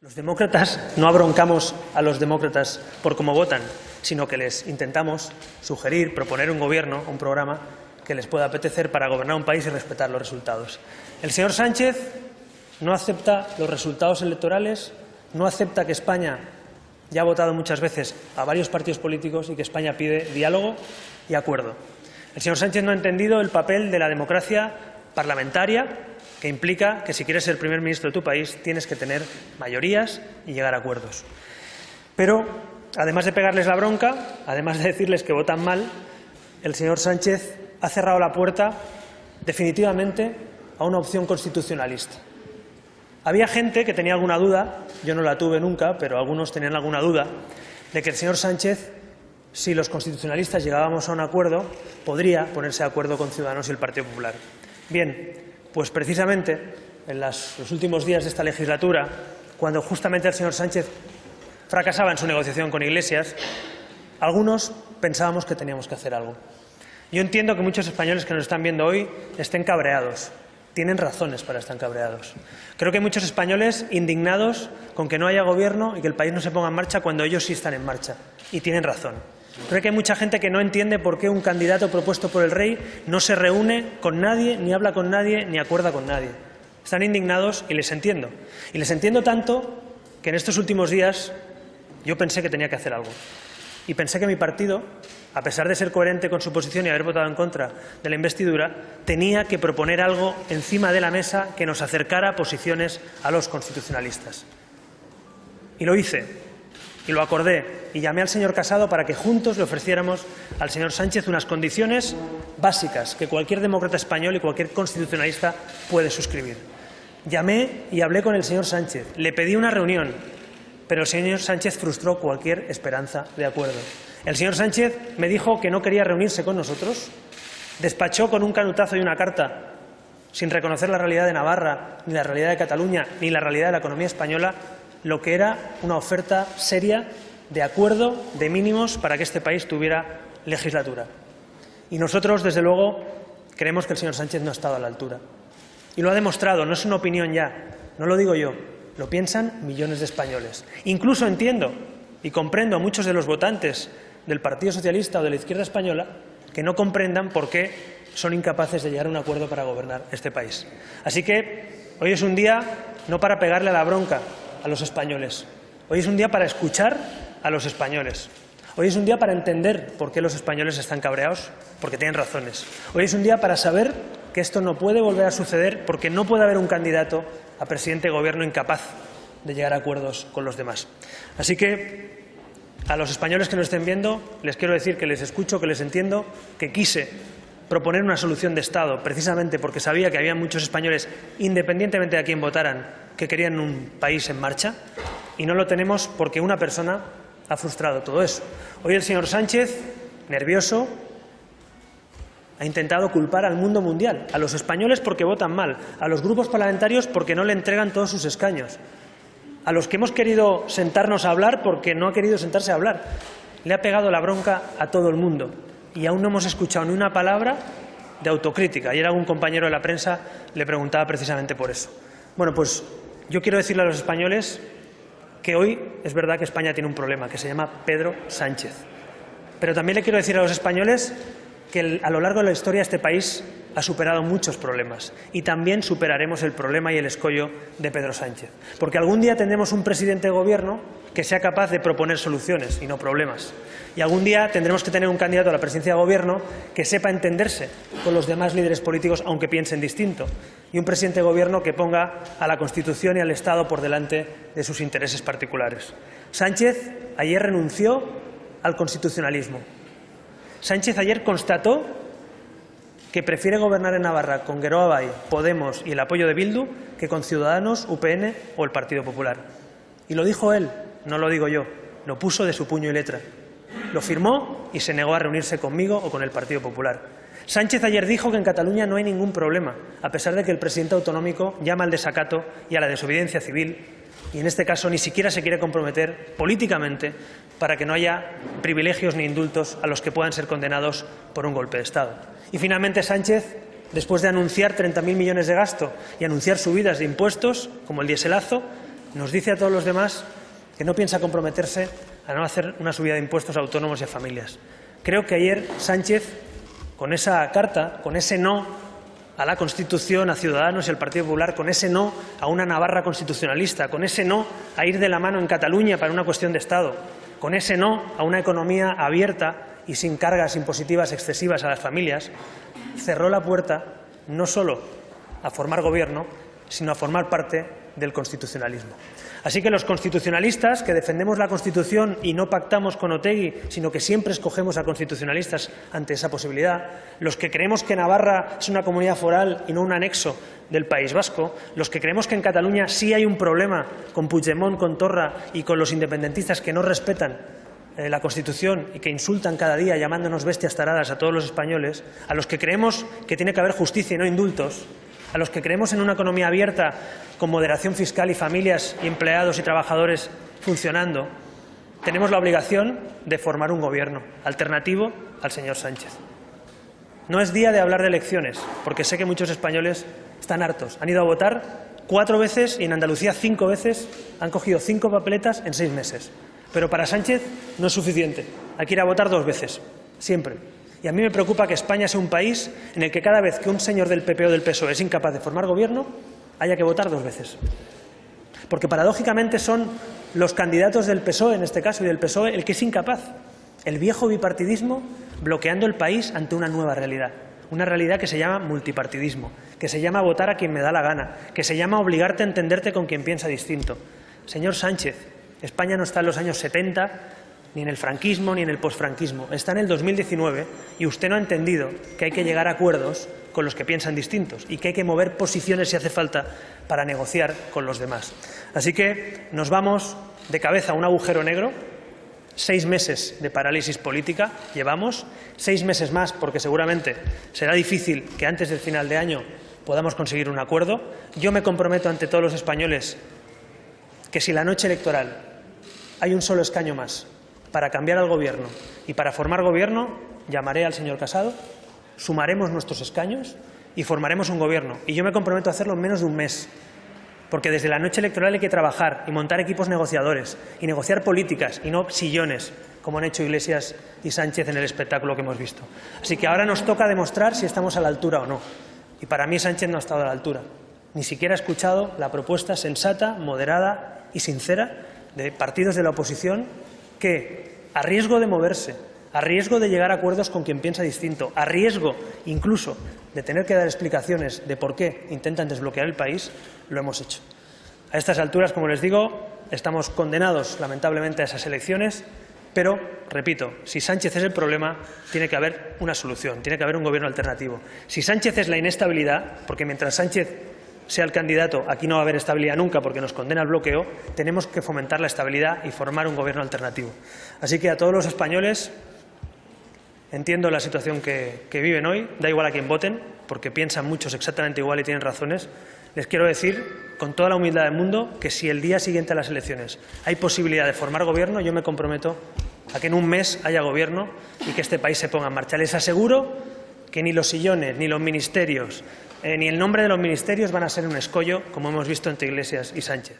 Los demócratas no abroncamos a los demócratas por cómo votan, sino que les intentamos sugerir, proponer un gobierno, un programa que les pueda apetecer para gobernar un país y respetar los resultados. El señor Sánchez no acepta los resultados electorales, no acepta que España ya ha votado muchas veces a varios partidos políticos y que España pide diálogo y acuerdo. El señor Sánchez no ha entendido el papel de la democracia parlamentaria, que implica que si quieres ser primer ministro de tu país tienes que tener mayorías y llegar a acuerdos. Pero, además de pegarles la bronca, además de decirles que votan mal, el señor Sánchez ha cerrado la puerta definitivamente a una opción constitucionalista. Había gente que tenía alguna duda, yo no la tuve nunca, pero algunos tenían alguna duda, de que el señor Sánchez, si los constitucionalistas llegábamos a un acuerdo, podría ponerse de acuerdo con Ciudadanos y el Partido Popular. Bien, pues precisamente en los últimos días de esta legislatura, cuando justamente el señor Sánchez fracasaba en su negociación con Iglesias, algunos pensábamos que teníamos que hacer algo. Yo entiendo que muchos españoles que nos están viendo hoy estén cabreados. Tienen razones para estar cabreados. Creo que hay muchos españoles indignados con que no haya gobierno y que el país no se ponga en marcha cuando ellos sí están en marcha. Y tienen razón. Creo que hay mucha gente que no entiende por qué un candidato propuesto por el rey no se reúne con nadie, ni habla con nadie, ni acuerda con nadie. Están indignados y les entiendo. Y les entiendo tanto que en estos últimos días yo pensé que tenía que hacer algo. Y pensé que mi partido, a pesar de ser coherente con su posición y haber votado en contra de la investidura, tenía que proponer algo encima de la mesa que nos acercara posiciones a los constitucionalistas. Y lo hice. Y lo acordé y llamé al señor Casado para que juntos le ofreciéramos al señor Sánchez unas condiciones básicas que cualquier demócrata español y cualquier constitucionalista puede suscribir. Llamé y hablé con el señor Sánchez, le pedí una reunión, pero el señor Sánchez frustró cualquier esperanza de acuerdo. El señor Sánchez me dijo que no quería reunirse con nosotros, despachó con un canutazo y una carta, sin reconocer la realidad de Navarra, ni la realidad de Cataluña, ni la realidad de la economía española, lo que era una oferta seria de acuerdo de mínimos para que este país tuviera legislatura. Y nosotros, desde luego, creemos que el señor Sánchez no ha estado a la altura. Y lo ha demostrado, no es una opinión ya, no lo digo yo, lo piensan millones de españoles. Incluso entiendo y comprendo a muchos de los votantes del Partido Socialista o de la izquierda española que no comprendan por qué son incapaces de llegar a un acuerdo para gobernar este país. Así que hoy es un día no para pegarle a la bronca a los españoles. Hoy es un día para escuchar a los españoles. Hoy es un día para entender por qué los españoles están cabreados, porque tienen razones. Hoy es un día para saber que esto no puede volver a suceder porque no puede haber un candidato a presidente de gobierno incapaz de llegar a acuerdos con los demás. Así que a los españoles que nos estén viendo les quiero decir que les escucho, que les entiendo, que quise proponer una solución de Estado precisamente porque sabía que había muchos españoles, independientemente de a quién votaran, que querían un país en marcha, y no lo tenemos porque una persona ha frustrado todo eso. Hoy el señor Sánchez, nervioso, ha intentado culpar al mundo mundial, a los españoles porque votan mal, a los grupos parlamentarios porque no le entregan todos sus escaños, a los que hemos querido sentarnos a hablar porque no ha querido sentarse a hablar. Le ha pegado la bronca a todo el mundo y aún no hemos escuchado ni una palabra de autocrítica. Ayer algún compañero de la prensa le preguntaba precisamente por eso. Bueno, pues yo quiero decirle a los españoles que hoy es verdad que España tiene un problema, que se llama Pedro Sánchez. Pero también le quiero decir a los españoles que a lo largo de la historia este país ha superado muchos problemas y también superaremos el problema y el escollo de Pedro Sánchez. Porque algún día tendremos un presidente de gobierno que sea capaz de proponer soluciones y no problemas. Y algún día tendremos que tener un candidato a la presidencia de gobierno que sepa entenderse con los demás líderes políticos, aunque piensen distinto. Y un presidente de gobierno que ponga a la Constitución y al Estado por delante de sus intereses particulares. Sánchez ayer renunció al constitucionalismo. Sánchez ayer constató que prefiere gobernar en Navarra con Geroa Bai, Podemos y el apoyo de Bildu que con Ciudadanos, UPN o el Partido Popular. Y lo dijo él, no lo digo yo, lo puso de su puño y letra. Lo firmó y se negó a reunirse conmigo o con el Partido Popular. Sánchez ayer dijo que en Cataluña no hay ningún problema, a pesar de que el presidente autonómico llama al desacato y a la desobediencia civil y en este caso ni siquiera se quiere comprometer políticamente para que no haya privilegios ni indultos a los que puedan ser condenados por un golpe de Estado. Y finalmente Sánchez, después de anunciar 30.000 millones de gasto y anunciar subidas de impuestos, como el dieselazo, nos dice a todos los demás que no piensa comprometerse a no hacer una subida de impuestos a autónomos y a familias. Creo que ayer Sánchez, con esa carta, con ese no a la Constitución, a Ciudadanos y al Partido Popular, con ese no a una Navarra constitucionalista, con ese no a ir de la mano en Cataluña para una cuestión de Estado, con ese no a una economía abierta y sin cargas impositivas excesivas a las familias, cerró la puerta no solo a formar gobierno, sino a formar parte del constitucionalismo. Así que los constitucionalistas, que defendemos la Constitución y no pactamos con Otegi, sino que siempre escogemos a constitucionalistas ante esa posibilidad, los que creemos que Navarra es una comunidad foral y no un anexo del País Vasco, los que creemos que en Cataluña sí hay un problema con Puigdemont, con Torra y con los independentistas que no respetan la Constitución y que insultan cada día llamándonos bestias taradas a todos los españoles, a los que creemos que tiene que haber justicia y no indultos, a los que creemos en una economía abierta con moderación fiscal y familias y empleados y trabajadores funcionando, tenemos la obligación de formar un gobierno alternativo al señor Sánchez. No es día de hablar de elecciones, porque sé que muchos españoles están hartos. Han ido a votar 4 veces y en Andalucía 5 veces, han cogido 5 papeletas en 6 meses. Pero para Sánchez no es suficiente. Hay que ir a votar 2 veces, siempre. Y a mí me preocupa que España sea un país en el que cada vez que un señor del PP o del PSOE es incapaz de formar gobierno, haya que votar 2 veces. Porque paradójicamente son los candidatos del PSOE, en este caso, y del PSOE, el que es incapaz. El viejo bipartidismo bloqueando el país ante una nueva realidad. Una realidad que se llama multipartidismo, que se llama votar a quien me da la gana, que se llama obligarte a entenderte con quien piensa distinto. Señor Sánchez, España no está en los años 70, ni en el franquismo, ni en el posfranquismo. Está en el 2019 y usted no ha entendido que hay que llegar a acuerdos con los que piensan distintos y que hay que mover posiciones si hace falta para negociar con los demás. Así que nos vamos de cabeza a un agujero negro. 6 meses de parálisis política llevamos, 6 meses más porque seguramente será difícil que antes del final de año podamos conseguir un acuerdo. Yo me comprometo ante todos los españoles que si la noche electoral hay un solo escaño más para cambiar al Gobierno y para formar Gobierno, llamaré al señor Casado, sumaremos nuestros escaños y formaremos un Gobierno. Y yo me comprometo a hacerlo en menos de un mes, porque desde la noche electoral hay que trabajar y montar equipos negociadores y negociar políticas y no sillones, como han hecho Iglesias y Sánchez en el espectáculo que hemos visto. Así que ahora nos toca demostrar si estamos a la altura o no. Y para mí Sánchez no ha estado a la altura. Ni siquiera ha escuchado la propuesta sensata, moderada y sincera de partidos de la oposición que, a riesgo de moverse, a riesgo de llegar a acuerdos con quien piensa distinto, a riesgo incluso de tener que dar explicaciones de por qué intentan desbloquear el país, lo hemos hecho. A estas alturas, como les digo, estamos condenados lamentablemente a esas elecciones, pero, repito, si Sánchez es el problema, tiene que haber una solución, tiene que haber un gobierno alternativo. Si Sánchez es la inestabilidad, porque mientras Sánchez sea el candidato, aquí no va a haber estabilidad nunca porque nos condena al bloqueo, tenemos que fomentar la estabilidad y formar un gobierno alternativo. Así que a todos los españoles, entiendo la situación que viven hoy, da igual a quién voten, porque piensan muchos exactamente igual y tienen razones, les quiero decir, con toda la humildad del mundo, que si el día siguiente a las elecciones hay posibilidad de formar gobierno, yo me comprometo a que en un mes haya gobierno y que este país se ponga en marcha. Les aseguro que ni los sillones, ni los ministerios, ni el nombre de los ministerios van a ser un escollo, como hemos visto entre Iglesias y Sánchez.